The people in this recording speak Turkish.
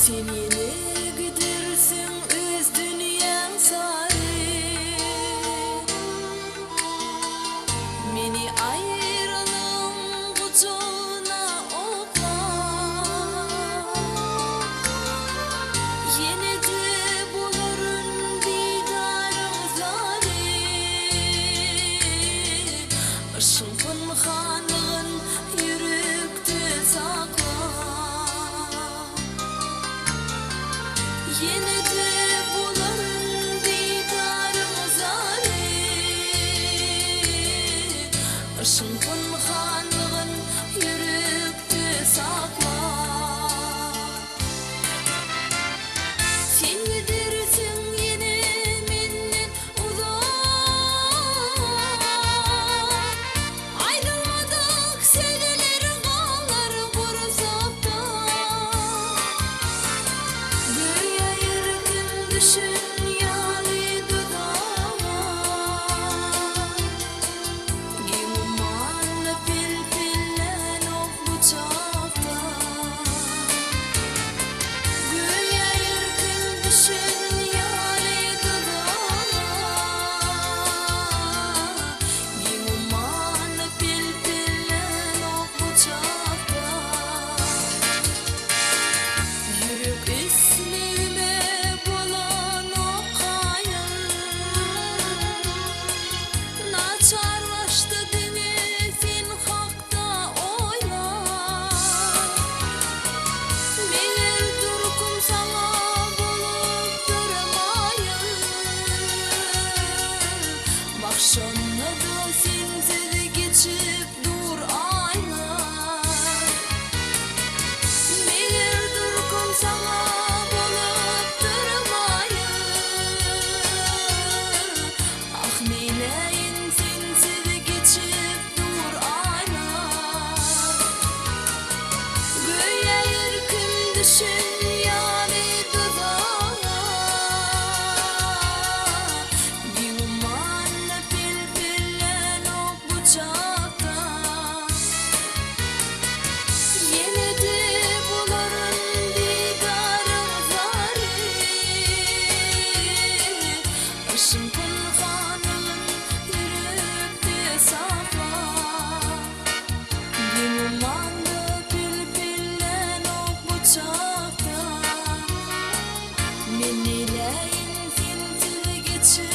Sen yine gidersin öz dünyan sarı. Meni ayrılığın kucağına okla. Yine de bulurun didarın zarı. Işın pınhanlığın yürekte sakla. Yine de bularım didarım zarı. Işın pınhanlığın yürekte sakla. Sen gidersin yine menden uzak. Ayrılmadık sevgilerin kalır kursakta. Düşün yâli dudağıma. Gimumanlı pilpillen ok bıçakta. Güya yırgın düşün yâli dudağıma. Gimumanlı pilpillen ok bıçakta. Yürek ismime bulan okayım. Naçarlaştı denizin hakta oyla. Meğer durkum sana bulup durmayım. Bakşanla da sensiz geçip dur aylar. Meğer durkum sana bulup durmayım. Ah neyleyin sensiz geçip dur aylar. Güya yırkın düşün yâli dudağa. Gimumanlı pilpillen ok bıçakta. Yine de bularım didarım zarı. Işın pınhanlığın yürekte sakla. Gimumanlı pilpillen ok bıçakta. Men neyleyin sensiz geçip